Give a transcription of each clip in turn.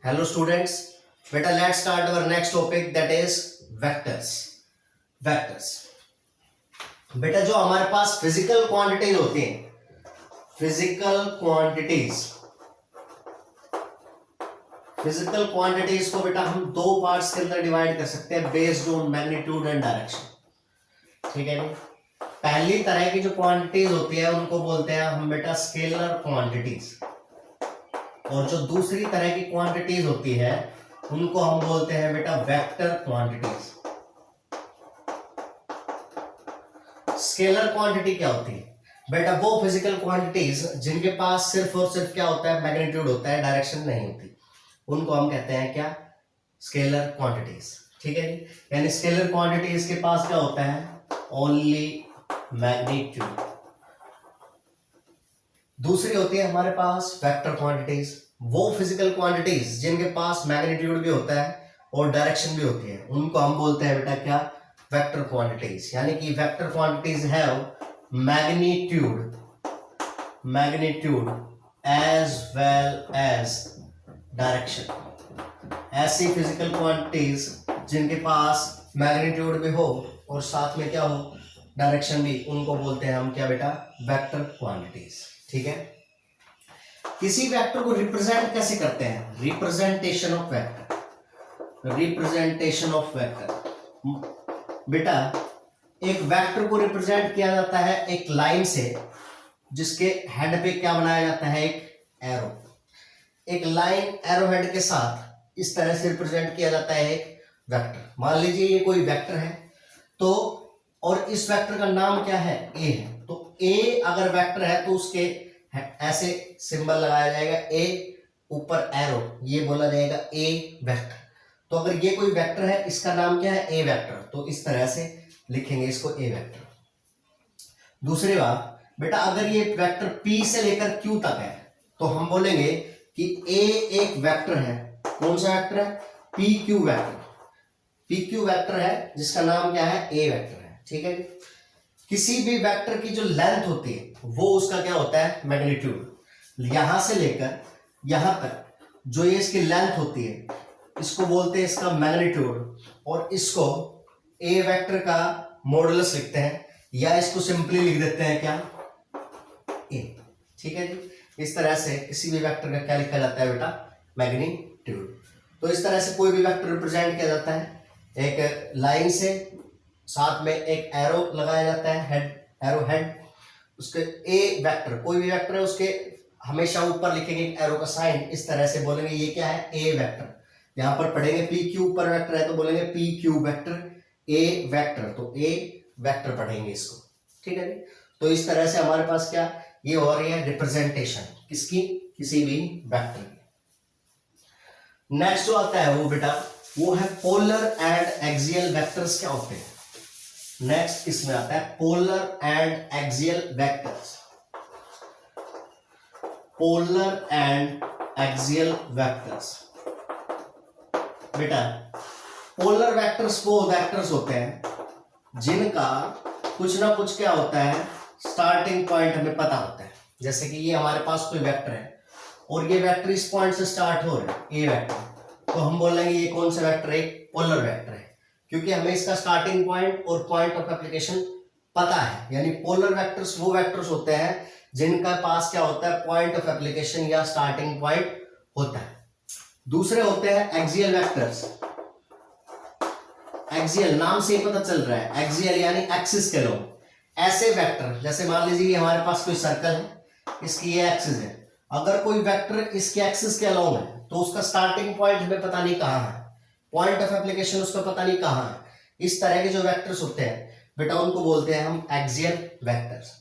Hello students, beta let's start our next topic that is vectors. Vectors. बेटा जो हमारे पास physical quantities होती हैं, फिजिकल क्वांटिटीज को बेटा हम दो पार्ट्स के अंदर डिवाइड कर सकते हैं based on magnitude and direction. ठीक है जी। पहली तरह की जो क्वांटिटीज होती है उनको बोलते हैं हम बेटा स्केलर क्वांटिटीज, और जो दूसरी तरह की क्वांटिटीज होती है उनको हम बोलते हैं बेटा वेक्टर क्वांटिटीज। स्केलर क्वांटिटी क्या होती है बेटा? वो फिजिकल क्वांटिटीज जिनके पास सिर्फ और सिर्फ क्या होता है, मैग्नीट्यूड होता है, डायरेक्शन नहीं होती, उनको हम कहते हैं क्या? Scalar quantities. ठीक है जी। यानी स्केलर क्वांटिटीज के पास क्या होता है? Only magnitude. दूसरी होती है हमारे पास वेक्टर क्वांटिटीज, वो फिजिकल क्वांटिटीज जिनके पास मैग्नीट्यूड भी होता है और डायरेक्शन भी होती है, उनको हम बोलते हैं बेटा क्या? Vector quantities. यानी कि vector quantities have magnitude as well as direction. ऐसी फिजिकल क्वांटिटीज जिनके पास मैग्नीट्यूड भी हो और साथ में क्या हो? डायरेक्शन भी, उनको बोलते हैं हम क्या बेटा? Vector quantities. ठीक है। किसी वेक्टर को रिप्रेजेंट कैसे करते हैं? रिप्रेजेंटेशन ऑफ वेक्टर बेटा, एक वेक्टर को रिप्रेजेंट किया जाता है एक लाइन से, जिसके हेड पे क्या बनाया जाता है? एक एरो। एक लाइन एरो हेड के साथ इस तरह से रिप्रेजेंट किया जाता है एक वेक्टर। मान लीजिए ये कोई वेक्टर है, तो और इस वेक्टर का नाम क्या है? ए है। तो ए अगर वेक्टर है तो उसके ऐसे सिंबल लगाया जाएगा, ए ऊपर एरो, ये बोला जाएगा ए वेक्टर। तो अगर ये कोई वेक्टर है, इसका नाम क्या है? ए वेक्टर, तो इस तरह से लिखेंगे इसको ए वेक्टर। दूसरी बात बेटा, अगर ये वेक्टर P से लेकर Q तक है तो हम बोलेंगे कि ए एक वेक्टर है। कौन सा वेक्टर है? PQ vector. PQ वेक्टर है जिसका नाम क्या है? ए वेक्टर है। ठीक है। किसी भी वेक्टर की जो लेंथ होती है वो उसका क्या होता है? मैग्नीट्यूड। यहां से लेकर यहां तक जो ये इसकी लेंथ होती है, इसको बोलते हैं इसका मैग्नीट्यूड, और इसको ए वेक्टर का मॉडुलस लिखते हैं, या इसको सिंपली लिख देते हैं क्या? ए। ठीक है जी। इस तरह से किसी भी वेक्टर का क्या लिखा जाता है बेटा? मैग्नीट्यूड। तो इस तरह से कोई भी वेक्टर रिप्रेजेंट किया जाता है एक लाइन से, साथ में एक एरो लगाया जाता है, हेड, एरो हेड। उसके ए वेक्टर, कोई भी वेक्टर है उसके हमेशा ऊपर लिखेंगे एक एरो का साइन, इस तरह से बोलेंगे ये क्या है? A vector. यहां पर पढ़ेंगे पी क्यू ऊपर वेक्टर है तो बोलेंगे पी क्यू वेक्टर, ए वेक्टर, तो ए वेक्टर पढ़ेंगे इसको। ठीक है। तो इस तरह से हमारे पास क्या ये हो रही है? रिप्रेजेंटेशन किसकी? किसी भी वेक्टर की। नेक्स्ट जो आता है वो बेटा, वो है पोलर एंड एक्सियल वेक्टर्स। क्या होते हैं? नेक्स्ट इसमें आता है polar and axial vectors. Polar and axial vectors बेटा, पोलर वेक्टर्स वो वेक्टर्स होते हैं जिनका कुछ ना कुछ क्या होता है? स्टार्टिंग पॉइंट हमें पता होता है। जैसे कि ये हमारे पास कोई वेक्टर है और ये वेक्टर इस पॉइंट से स्टार्ट हो रहा है, ए वेक्टर, तो हम बोलेंगे ये कौन सा वेक्टर है? पोलर वेक्टर है, क्योंकि हमें इसका स्टार्टिंग पॉइंट और पॉइंट ऑफ एप्लीकेशन पता है। यानी पोलर वेक्टर्स वो वेक्टर्स होते हैं जिनका पास क्या होता है? पॉइंट ऑफ एप्लीकेशन या स्टार्टिंग पॉइंट होता है। दूसरे होते हैं एक्सियल वेक्टर्स। एक्सियल नाम से ही पता चल रहा है, एक्सियल यानी एक्सिस के लोग। ऐसे वेक्टर, जैसे मान लीजिए ये हमारे पास कोई सर्कल है, इसकी ये एक्सिस है, अगर कोई वेक्टर इसके एक्सिस के अलोंग है तो उसका स्टार्टिंग पॉइंट हमें पता नहीं कहां है, पॉइंट ऑफ एप्लीकेशन उसका पता नहीं कहां है। इस तरह के जो वेक्टर्स होते हैं बेटा, उनको बोलते हैं हम एक्सियल वेक्टर्स।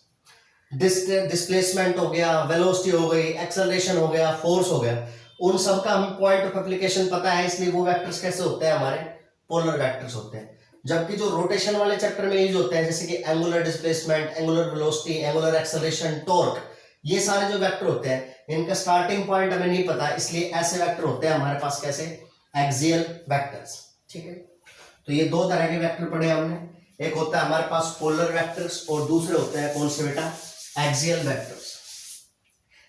डिस्प्लेसमेंट हो गया, वेलोसिटी हो गई, एक्सेलरेशन हो गया, फोर्स हो गया, उन सब का हम पॉइंट ऑफ एप्लीकेशन पता है, इसलिए वो वेक्टर्स कैसे होते हैं? हमारे पोलर वेक्टर्स होते हैं। जबकि जो रोटेशन वाले चैप्टर में यूज होते हैं, जैसे कि angular displacement, angular velocity, angular acceleration, torque, ये सारे जो वेक्टर होते हैं इनका स्टार्टिंग पॉइंट हमें नहीं पता, इसलिए ऐसे वेक्टर होते हैं हमारे पास कैसे? Axial vectors. ठीक है। तो ये दो तरह के वेक्टर पढ़े हमने, एक होता है हमारे पास पोलर वेक्टर्स और दूसरे होते हैं कौन से बेटा? Axial vectors.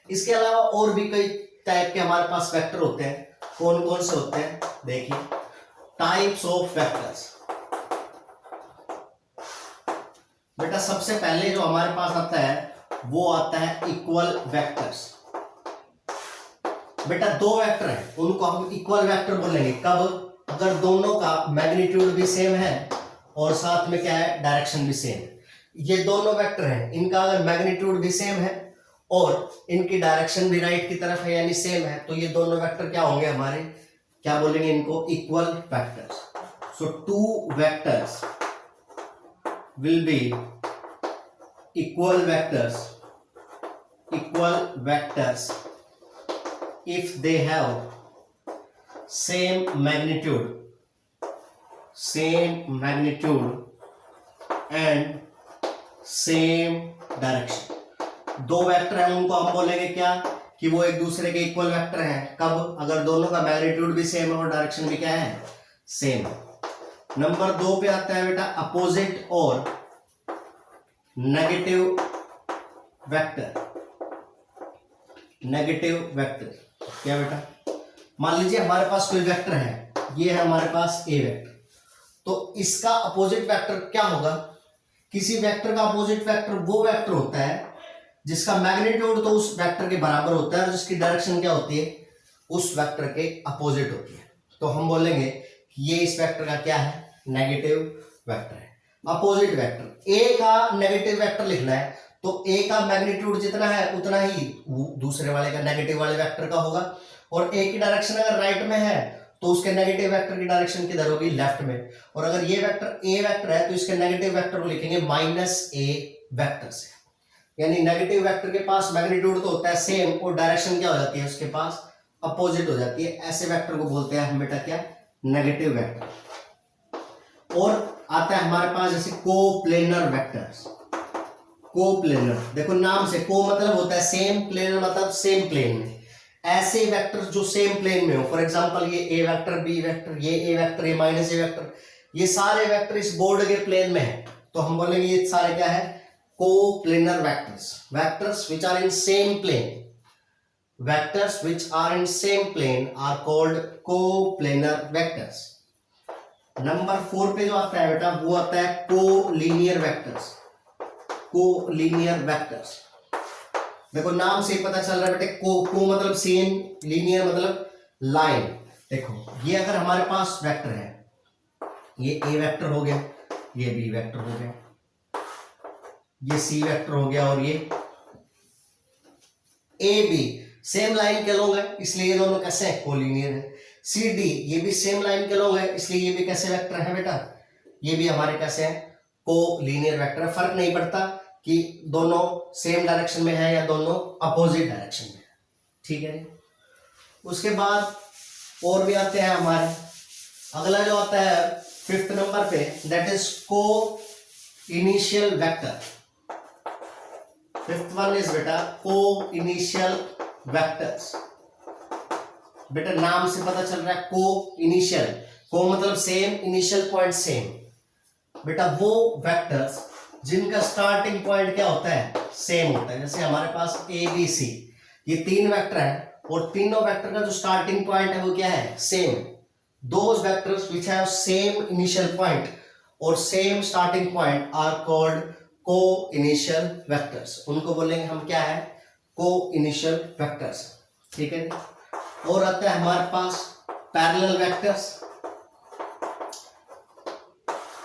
इसके अलावा और भी कई टाइप के हमारे पास वेक्टर होते हैं, कौन कौन से होते हैं देखिए, टाइप्स ऑफ वेक्टर्स। बेटा सबसे पहले जो हमारे पास आता है वो आता है इक्वल वेक्टर्स। बेटा दो वेक्टर है उनको हम इक्वल वेक्टर बोलेंगे कब, अगर दोनों का मैग्नीट्यूड भी सेम है और साथ में क्या है, डायरेक्शन भी सेम है। ये दोनों वेक्टर हैं, इनका अगर मैग्नीट्यूड भी सेम है और इनकी डायरेक्शन भी राइट की तरफ है यानी सेम है, तो ये दोनों वेक्टर क्या होंगे हमारे, क्या बोलेंगे इनको, equal vectors. So two vectors will be equal vectors if they have same magnitude and same direction। दो वेक्टर हैं उनको हम बोलेंगे क्या, कि वो एक दूसरे के इक्वल वेक्टर हैं कब, अगर दोनों का मैग्नीट्यूड भी सेम है और डायरेक्शन भी क्या है, सेम। नंबर 2 पे आता है बेटा अपोजिट और नेगेटिव वेक्टर। क्या बेटा, मान लीजिए हमारे पास कोई वेक्टर है, ये है हमारे पास ए वेक्टर, तो इसका अपोजिट वेक्टर क्या होगा, किसी वेक्टर का अपोजिट वेक्टर वो वेक्टर होता है जिसका मैग्नीट्यूड तो उस वेक्टर के बराबर होता है और जिसकी डायरेक्शन क्या होती है, उस वेक्टर के अपोजिट होती है। तो हम बोलेंगे कि ये इस वेक्टर का क्या है, नेगेटिव वेक्टर है। अपोजिट वेक्टर, ए का नेगेटिव वेक्टर लिखना है तो ए का मैग्नीट्यूड जितना है उतना ही दूसरे वाले का, नेगेटिव वाले वेक्टर का होगा, और ए की डायरेक्शन अगर राइट में है तो उसके नेगेटिव वेक्टर की डायरेक्शन किधर होगी, लेफ्ट में। और अगर ये वेक्टर ए वेक्टर है तो इसके नेगेटिव वेक्टर को लिखेंगे -a वेक्टर से, यानी नेगेटिव वेक्टर के पास मैग्नीट्यूड तो होता है सेम और डायरेक्शन क्या हो जाती है उसके पास, अपोजिट हो जाती है। ऐसे वेक्टर को बोलते हैं हम बेटा क्या, नेगेटिव वेक्टर। और आता है हमारे पास जैसे कोप्लेनर वेक्टर्स। कोप्लेनर, देखो नाम से, को मतलब होता है सेम, प्लेनर मतलब सेम प्लेन में। ऐसे वेक्टर्स जो सेम प्लेन में हो, फॉर एग्जांपल ये ए वेक्टर, बी वेक्टर, ये ए वेक्टर, ये माइनस ए वेक्टर, ये सारे वेक्टर इस बोर्ड के प्लेन में है, तो हम बोलेंगे ये सारे क्या है, coplanar vectors. Vectors which are in same plane, vectors which are in same plane are called coplanar vectors. Number 4 पे जो आता है बेटा वो आता है कोलिनियर वेक्टर्स। कोलिनियर वेक्टर्स, देखो नाम से पता चल रहा है बेटे, को मतलब सेम, लीनियर मतलब लाइन। देखो ये अगर हमारे पास वेक्टर है, ये ए वेक्टर हो गया, ये बी वेक्टर हो गया, ये सी वेक्टर हो गया, और ये ए बी सेम लाइन के लोग हैं इसलिए ये दोनों कैसे हैं, कोलिनियर है। सी डी ये भी सेम लाइन के लोग हैं इसलिए ये भी कैसे वेक्टर है बेटा, ये भी हमारे कैसे हैं, कोलिनियर वेक्टर है। फर्क नहीं पड़ता कि दोनों सेम डायरेक्शन में है या दोनों अपोजिट डायरेक्शन में है, ठीक है। उसके बाद और भी आते हैं हमारे, अगला जो आता है 5th नंबर पे, दैट इज को initial vector. 5th one is बेटा को इनिशियल वेक्टर्स। बेटा नाम से पता चल रहा है को इनिशियल, को मतलब सेम, इनिशियल पॉइंट सेम। बेटा वो वेक्टर्स जिनका स्टार्टिंग पॉइंट क्या होता है, सेम होता है। जैसे हमारे पास ए बी सी, ये 3 वेक्टर है और तीनों वेक्टर का जो स्टार्टिंग पॉइंट है वो क्या है, same. Those vectors which have same initial point और same starting point are called coinitial vectors. उनको बोलेंगे हम क्या है, को इनिशियल वेक्टर्स, ठीक है। और आता है हमारे पास पैरेलल वेक्टर्स।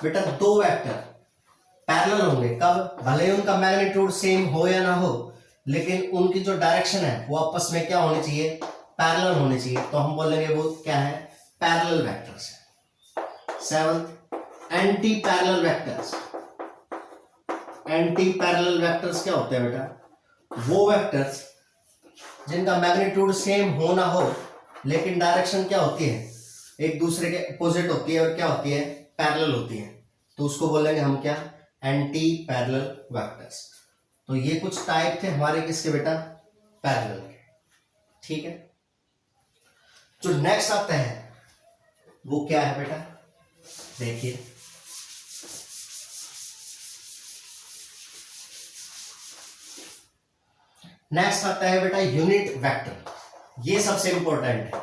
बेटा दो वेक्टर पैरेलल होंगे कब, भले ही उनका मैग्नीट्यूड सेम हो या ना हो, लेकिन उनकी जो डायरेक्शन है वो आपस में क्या होनी चाहिए, पैरेलल होनी चाहिए, तो हम बोलेंगे वो क्या है, पैरेलल वेक्टर्स है। 7th anti parallel vectors. Anti parallel vectors क्या होते हैं बेटा, वो वेक्टर्स जिनका मैग्नीट्यूड सेम हो ना हो लेकिन डायरेक्शन क्या होती है, एक दूसरे के अपोजिट होती है और क्या होती है, पैरेलल होती है, तो उसको बोलेंगे हम क्या, एंटी पैरेलल वेक्टर्स। तो ये कुछ टाइप थे हमारे किसके बेटा, पैरेलल के, ठीक है। जो नेक्स्ट आता है वो क्या है बेटा, देखिए नेक्स्ट आता है बेटा यूनिट वेक्टर। ये सबसे इंपॉर्टेंट है।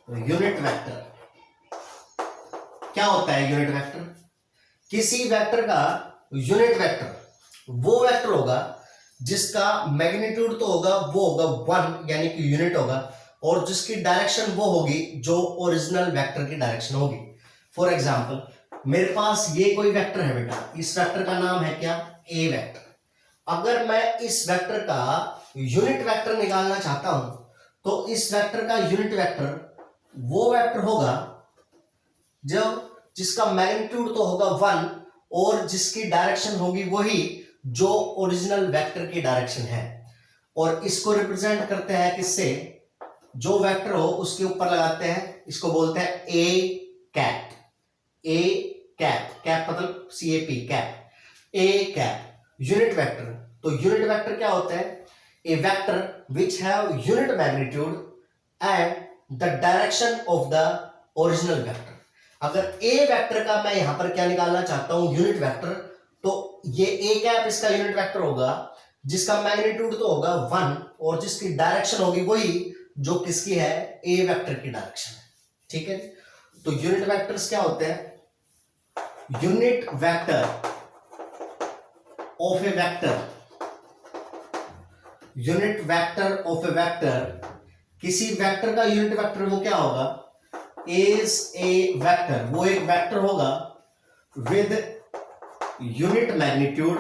यूनिट वेक्टर क्या होता है? यूनिट वेक्टर किसी वेक्टर का यूनिट वेक्टर वो वेक्टर होगा जिसका मैग्नीट्यूड तो होगा वो होगा 1 यानी कि यूनिट होगा, और जिसकी डायरेक्शन वो होगी जो ओरिजिनल वेक्टर की डायरेक्शन होगी। फॉर एग्जांपल मेरे पास ये कोई वेक्टर है बेटा, इस वेक्टर का नाम है क्या? ए वेक्टर। अगर मैं इस वेक्टर का यूनिट वेक्टर निकालना चाहता हूं तो इस वेक्टर का यूनिट वेक्टर वो वेक्टर होगा जब जिसका मैग्नीट्यूड तो होगा 1 और जिसकी डायरेक्शन होगी वही जो ओरिजिनल वेक्टर की डायरेक्शन है। और इसको रिप्रेजेंट करते हैं किससे? जो वेक्टर हो उसके ऊपर लगाते हैं, इसको बोलते हैं A cap. A cap, cap मतलब CAP, cap. A cap unit vector. तो यूनिट वेक्टर क्या होता है? A vector which have unit magnitude and the direction of the original vector. अगर ए वेक्टर का मैं यहां पर क्या निकालना चाहता हूं? यूनिट वेक्टर, तो ये ए कैप इसका यूनिट वेक्टर होगा जिसका मैग्नीट्यूड तो होगा 1 और जिसकी डायरेक्शन होगी वही जो किसकी है? ए वेक्टर की डायरेक्शन है। ठीक है, तो यूनिट वेक्टर्स क्या होते हैं? Unit vector of A vector, unit vector of A vector, किसी वेक्टर का यूनिट वेक्टर वो क्या होगा? इज ए वेक्टर, वो एक वेक्टर होगा with unit magnitude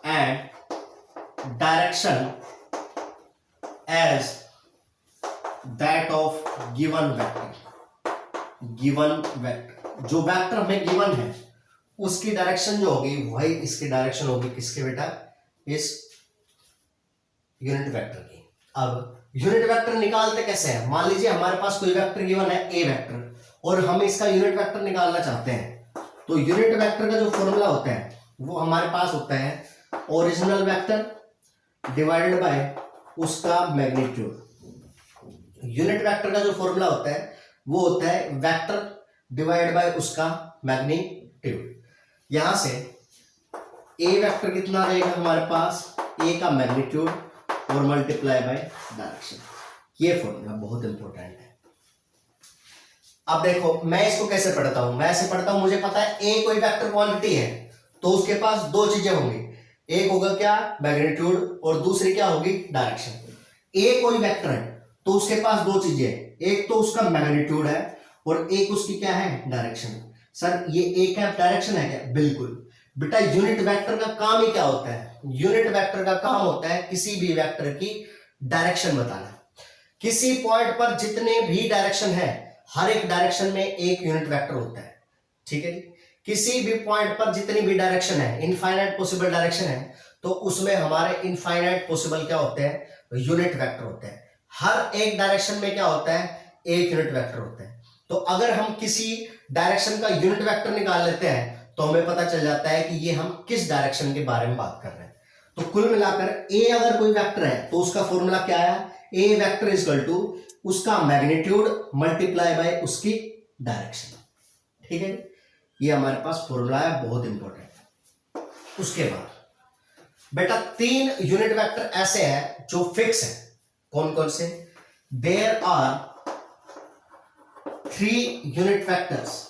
and direction as that of given vector. जो वेक्टर हमें गिवन है उसकी डायरेक्शन जो होगी वही इसकी डायरेक्शन होगी किसके बेटा? इस यूनिट वेक्टर की। अब यूनिट वेक्टर निकालते कैसे हैं? मान लीजिए हमारे पास कोई वेक्टर गिवन है ए वेक्टर और हम इसका यूनिट वेक्टर निकालना चाहते हैं, तो यूनिट वेक्टर का जो फॉर्मूला होता है वो हमारे पास होता है ओरिजिनल वेक्टर डिवाइडेड बाय उसका मैग्नीट्यूड। यूनिट वेक्टर का जो फॉर्मूला होता है वो होता है वेक्टर डिवाइड बाय उसका मैग्नीट्यूड। यहां से ए वेक्टर कितना रहेगा हमारे पास? ए का मैग्नीट्यूड और मल्टीप्लाई बाय डायरेक्शन। ये फॉर्मूला बहुत इंपॉर्टेंट है। अब देखो मैं इसको कैसे पढ़ता हूं? मैं ऐसे पढ़ता हूं, मुझे पता है ए कोई वेक्टर क्वांटिटी है तो उसके पास दो चीजें होंगी, एक होगा क्या? मैग्नीट्यूड, और दूसरी क्या होगी? डायरेक्शन। ए कोई वेक्टर है तो उसके पास दो चीजें हैं, एक तो उसका मैग्नीट्यूड है और एक उसकी क्या है? डायरेक्शन। सर ये ए कैप डायरेक्शन है क्या? बिल्कुल बेटा, यूनिट वेक्टर का काम ही क्या होता है? यूनिट वेक्टर का काम होता है किसी भी वेक्टर की डायरेक्शन बताना। किसी पॉइंट पर जितने भी डायरेक्शन है हर एक डायरेक्शन में एक यूनिट वेक्टर होता है। ठीक है जी, किसी भी पॉइंट पर जितनी भी डायरेक्शन है, इनफाइनाइट पॉसिबल डायरेक्शन है, तो उसमें हमारे इनफाइनाइट पॉसिबल क्या होते हैं? यूनिट वेक्टर होते हैं। हर एक डायरेक्शन में क्या होता है? एक यूनिट वेक्टर होता है। तो अगर हम किसी डायरेक्शन का यूनिट वेक्टर निकाल लेते हैं तो हमें पता चल जाता है कि ये हम किस डायरेक्शन के बारे में बात कर रहे हैं। तो कुल मिलाकर ए अगर कोई वेक्टर है तो उसका फॉर्मूला क्या आया? ए वेक्टर इज इक्वल टू उसका मैग्नीट्यूड मल्टीप्लाई बाय उसकी डायरेक्शन। ठीक है, ये हमारे पास फॉर्मूला है, बहुत इंपॉर्टेंट है। उसके बाद बेटा तीन यूनिट वेक्टर ऐसे हैं जो फिक्स है। कौन कौन से? There are 3 unit vectors,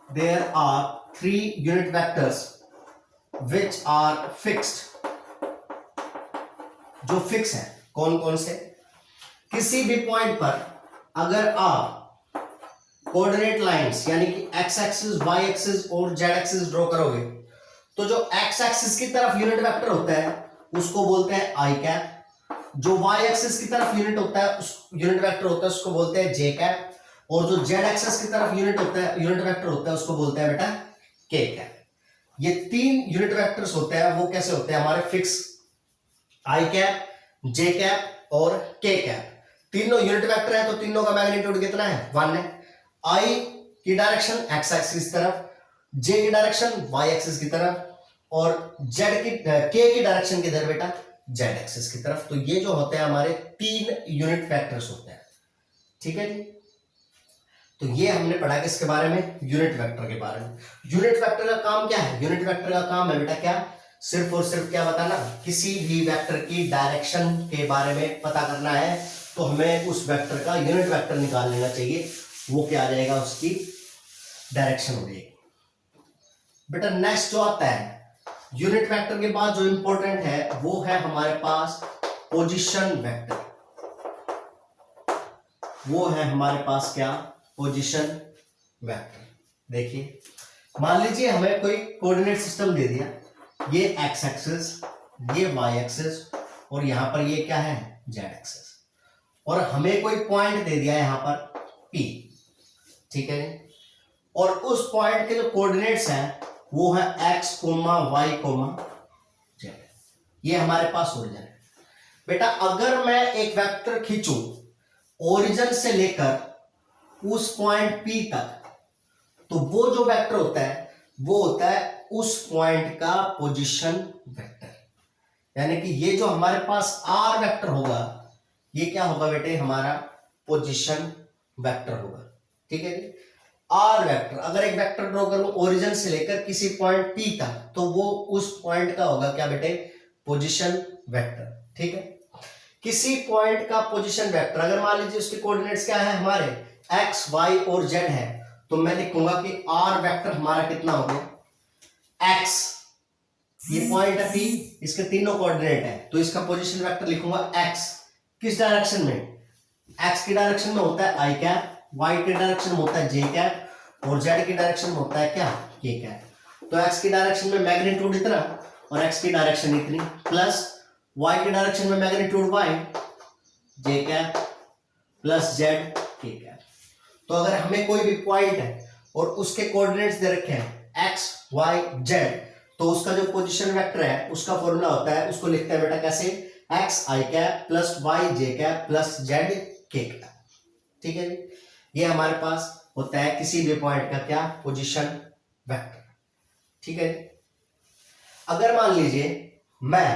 there are 3 unit vectors which are fixed, जो फिक्स है। कौन कौन से? किसी भी पॉइंट पर अगर आप कोऑर्डिनेट लाइंस यानी कि एक्स एक्सिस, वाई एक्सिस और जेड एक्सिस ड्रॉ करोगे तो जो एक्स एक्सिस की तरफ यूनिट वेक्टर होता है उसको बोलते हैं आई कैप, जो वाई एक्सिस की तरफ यूनिट होता है उस यूनिट वेक्टर होता है उसको बोलते हैं जे कैप, और जो जेड एक्सिस की तरफ यूनिट वेक्टर होता है उसको बोलते हैं बेटा के कैप। ये 3 यूनिट वेक्टर्स होते हैं, वो कैसे होते हैं हमारे? फिक्स। आई कैप, जे कैप और के कैप। तीनों यूनिट वेक्टर है तो तीनों का मैग्नीट्यूड कितना है? 1 है। आई की डायरेक्शन एक्स एक्सिस की तरफ, जे की डायरेक्शन वाई एक्सिस की तरफ, और जेड की के की डायरेक्शन किधर बेटा? जेड एक्सिस की तरफ। तो ये जो होते हैं हमारे 3 यूनिट वेक्टर्स होते हैं। ठीक है जी, तो ये हमने पढ़ा किसके इसके बारे में? यूनिट वेक्टर के बारे में। यूनिट वेक्टर का काम क्या है? यूनिट वेक्टर का काम है बेटा क्या? सिर्फ और सिर्फ क्या बताना, किसी भी वेक्टर की डायरेक्शन के बारे में पता करना है तो हमें उस वेक्टर का यूनिट वेक्टर निकाल लेना चाहिए, वो क्या आ जाएगा, उसकी डायरेक्शन हो जाएगी। बेटा नेक्स्ट जो आता है यूनिट वेक्टर के बाद जो इंपॉर्टेंट है वो है हमारे पास पोजीशन वेक्टर। वो है हमारे पास क्या, पोजीशन वेक्टर। देखिए मान लीजिए हमें कोई कोऑर्डिनेट सिस्टम दे दिया, ये एक्स एक्सिस, ये वाई एक्सिस और यहां पर ये क्या है, जेड एक्सिस, और हमें कोई पॉइंट दे दिया यहां पर P, ठीक है। और उस पॉइंट के जो कोऑर्डिनेट्स हैं वो है x, y, z। ये हमारे पास ओरिजिन है। बेटा अगर मैं एक वेक्टर खींचूं ओरिजिन से लेकर उस पॉइंट P तक, तो वो जो वेक्टर होता है वो होता है उस पॉइंट का पोजीशन वेक्टर। यानी कि ये जो हमारे पास r वेक्टर होगा ये क्या होगा बेटे, हमारा पोजीशन वेक्टर होगा, ठीक है जी। r वेक्टर, अगर एक वेक्टर ड्रॉ करूं ओरिजिन से लेकर किसी पॉइंट P तक, तो वो उस पॉइंट का होगा क्या बेटे, पोजीशन वेक्टर, ठीक है। किसी पॉइंट का पोजीशन वेक्टर अगर मान लीजिए उसके कोऑर्डिनेट्स क्या है हमारे x, y और z है, तो मैं लिखूंगा कि r वेक्टर हमारा कितना हो गया, x, ये पॉइंट है P, इसके तीनों कोऑर्डिनेट है तो इसका पोजीशन वेक्टर लिखूंगा x। किस डायरेक्शन में, x की डायरेक्शन में होता है i कैप, y की डायरेक्शन में होता है j कैप और z की डायरेक्शन में होता है क्या, k कैप। तो x की डायरेक्शन में मैग्नीट्यूड इतना और x की डायरेक्शन इतनी, प्लस y की डायरेक्शन में magnitude y, j cap plus z, k cap. तो अगर हमें कोई भी पॉइंट है और उसके कोऑर्डिनेट्स दे रखे हैं x, y, z, तो उसका जो पोजीशन वेक्टर है उसका फॉर्मूला होता है, उसको लिखते हैं बेटा कैसे, x i cap plus y j cap plus z k cap, ठीक है जी। ये हमारे पास होता है किसी भी पॉइंट का क्या, पोजीशन वेक्टर, ठीक है। अगर मान लीजिए मैं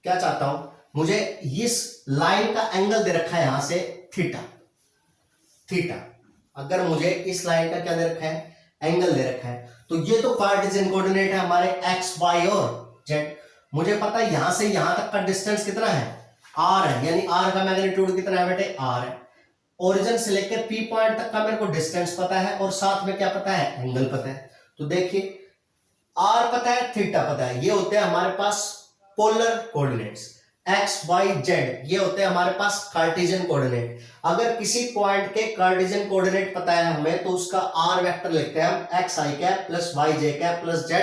क्या चाहता हूं, मुझे इस लाइन का एंगल दे रखा है यहां से थीटा, अगर मुझे इस लाइन का क्या दे रखा है, एंगल दे रखा है, तो ये तो कार्टेशियन कोऑर्डिनेट है हमारे x, y और z। मुझे पता है यहां से यहां तक का डिस्टेंस कितना है, r है, यानी r का मैग्नीट्यूड कितना है बेटे, r है। ओरिजिन से लेकर P पॉइंट तक का मेरे को डिस्टेंस पता है और साथ में क्या पता है, एंगल पता है। तो देखिए r पता है, थीटा पता है, ये होते हैं हमारे पास polar coordinates. x, y, z ये होते हैं हमारे पास कार्टेशियन कोऑर्डिनेट। अगर किसी पॉइंट के कार्टेशियन कोऑर्डिनेट पता है हमें तो उसका r वेक्टर लिखते हैं हम x i cap plus y j cap plus z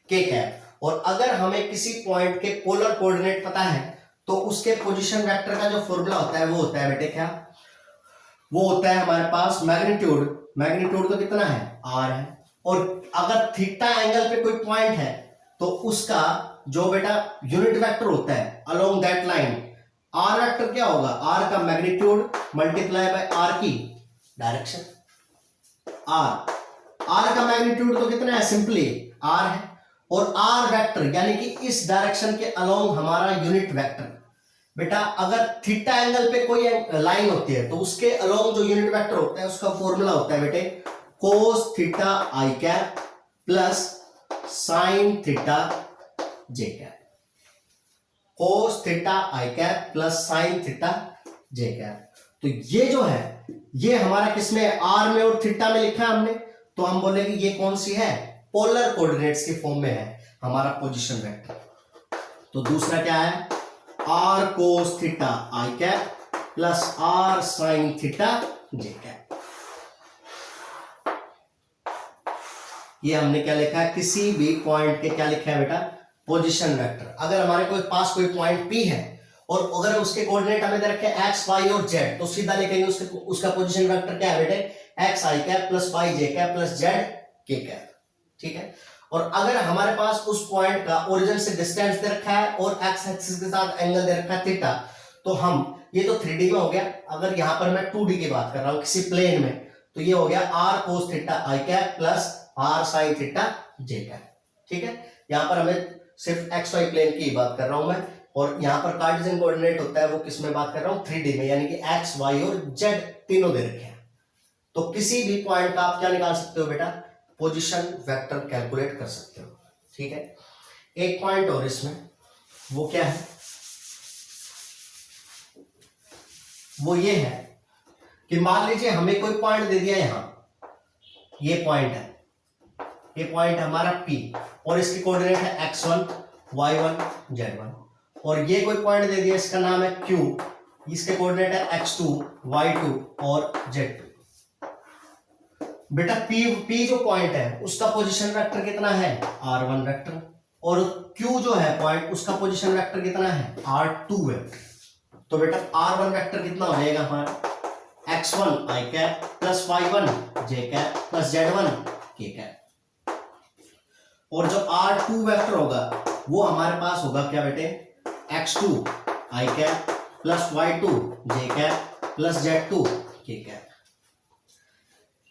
k cap. और अगर हमें किसी पॉइंट के पोलर कोऑर्डिनेट पता है तो उसके पोजीशन वेक्टर का जो फॉर्मूला होता है वो होता है बेटे क्या, वो होता है हमारे पास मैग्नीट्यूड तो कितना है, r है। और अगर थीटा एंगल पे कोई पॉइंट है तो उसका जो बेटा यूनिट वेक्टर होता है along that line, r vector क्या होगा, r का मैग्नीट्यूड मल्टीप्लाई बाय r की डायरेक्शन। r का मैग्नीट्यूड तो कितना है, सिंपली r है, और r वेक्टर यानी कि इस डायरेक्शन के अलोंग हमारा यूनिट वेक्टर। बेटा अगर थीटा एंगल पे कोई लाइन होती है तो उसके अलोंग जो यूनिट वेक्टर होता है उसका फॉर्मूला होता है बेटे कोस theta I cap plus sign theta J cap, cos theta I cap plus sign theta J cap. तो ये जो है ये हमारा किसमें, आर में और थीटा में लिखा है हमने, तो हम बोलेंगे ये कौन सी है, पोलर कोऑर्डिनेट्स के फॉर्म में है हमारा पोजीशन वेक्टर। तो दूसरा क्या है, R cos theta I cap plus R sine theta J cap. ये हमने क्या लिखा है, किसी भी पॉइंट के क्या लिखा है बेटा, पोजीशन वेक्टर। अगर हमारे पास कोई पॉइंट P है और अगर उसके कोऑर्डिनेट हमें दे रखे हैं x, y और z, तो सीधा लिखेंगे उसका पोजीशन वेक्टर क्या है बेटे, x i cap plus y j cap plus z k cap, ठीक है। और अगर हमारे पास उस पॉइंट का ओरिजिन से डिस्टेंस दे रखा है और x एक्सिस के साथ एंगल दे रखा है थीटा, तो हम ये तो 3D में हो गया। अगर यहां पर मैं 2D की बात कर रहा हूं किसी प्लेन में, तो ये हो गया r cos theta i cap plus r sin theta j cap, ठीक है। यहां पर हमें सिर्फ xy प्लेन की बात कर रहा हूं मैं, और यहां पर कार्टेशियन कोऑर्डिनेट होता है वो किस में बात कर रहा हूं, 3D में, यानी कि x, y और z तीनों दे रखे हैं। तो किसी भी पॉइंट का आप क्या निकाल सकते हो बेटा, पोजीशन वेक्टर कैलकुलेट कर सकते हो, ठीक है। एक पॉइंट और इसमें, वो क्या है, वो ये है कि मान लीजिए हमें कोई पॉइंट दे दिया यहां, ये पॉइंट है, ये पॉइंट हमारा P और इसकी कोऑर्डिनेट है x1 y1 z1, और ये कोई पॉइंट दे दिया, इसका नाम है Q, इसके कोऑर्डिनेट है x2 y2 और z2। बेटा P जो पॉइंट है उसका पोजीशन वेक्टर कितना है, r1 वेक्टर, और Q जो है पॉइंट उसका पोजीशन वेक्टर कितना है, r2 वेक्टर। तो बेटा r1 वेक्टर कितना हो जाएगा हमारा, x1 i cap plus y1 j cap plus z1 k cap, और जो r2 वेक्टर होगा वो हमारे पास होगा क्या बेटे, x2 i cap plus y2 j cap plus z2 k cap.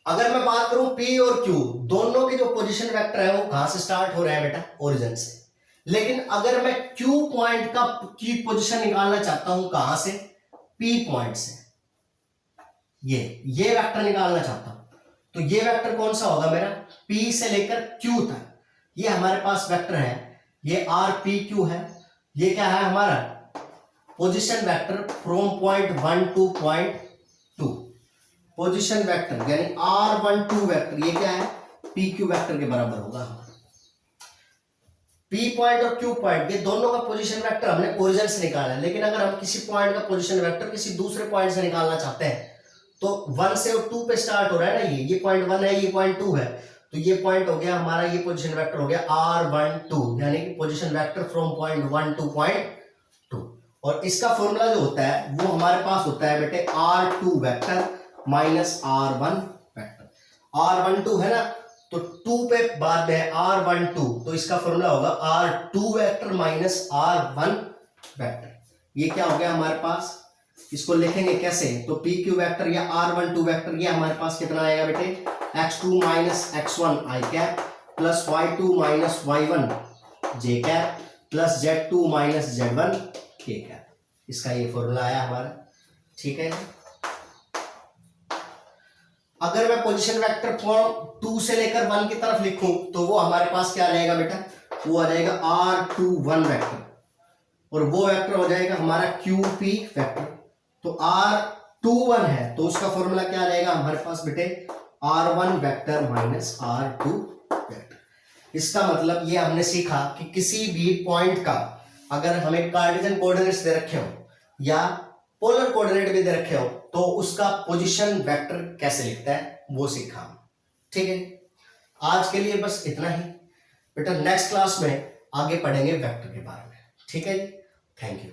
अगर मैं बात करूं P और Q दोनों के जो पोजीशन वेक्टर है वो कहां से स्टार्ट हो रहे हैं बेटा, ओरिजिन से। लेकिन अगर मैं Q पॉइंट की पोजीशन निकालना चाहता हूं कहां से, P पॉइंट से, ये वेक्टर निकालना चाहता हूं, तो ये वेक्टर कौन सा होगा मेरा, P से लेकर Q तक, ये हमारे पास वेक्टर है, ये RPQ है, ये क्या है हमारा position vector from point 1 two point 2, position vector यानी R12 वेक्टर, ये क्या है PQ वेक्टर के बराबर होगा। P पॉइंट और Q पॉइंट ये दोनों का पोजीशन वेक्टर हमने ओरिजिन से निकाला है, लेकिन अगर हम किसी पॉइंट का पोजीशन वेक्टर किसी दूसरे पॉइंट से निकालना चाहते हैं तो 1 से और 2 पे स्टार्ट हो रहा है ना, ये पॉइंट 1 है, ये पॉइंट 2 है, तो ये पॉइंट हो गया हमारा, ये पोजीशन वेक्टर हो गया R12 यानी कि position vector from point 1 two point 2, और इसका फॉर्मूला जो होता है वो हमारे पास होता है बेटे R2 vector minus R1 vector. R12 है ना, तो 2 पे बाद में R12, तो इसका फॉर्मूला होगा R2 vector minus R1 vector. ये क्या हो गया हमारे पास, इसको लिखेंगे कैसे, तो PQ वेक्टर या R12 वेक्टर, ये हमारे पास कितना आएगा बेटे, x2 minus x1 i cap plus y2 minus y1 j cap plus z2 minus z1 k cap, इसका ये फॉर्मूला आया हमारा। ठीक है, अगर मैं पोजीशन वेक्टर फॉर्म 2 से लेकर 1 की तरफ लिखूं तो वो हमारे पास क्या आ जाएगा बेटा, वो आ जाएगा R21 वेक्टर, और वो वेक्टर हो जाएगा हमारा QP वेक्टर। तो R21 है तो उसका फॉर्मूला क्या आ जाएगा हमारे पास बेटे, R1 vector minus R2 vector. इसका मतलब ये हमने सीखा कि किसी भी पॉइंट का अगर हमें कार्टेशियन कोऑर्डिनेट्स दे रखे हो या पोलर कोऑर्डिनेट भी दे रखे हो तो उसका पोजीशन वेक्टर कैसे लिखता है वो सीखा। ठीक है, आज के लिए बस इतना ही बेटा, नेक्स्ट क्लास में आगे पढ़ेंगे वेक्टर के बारे में। ठीक है, थैंक यू।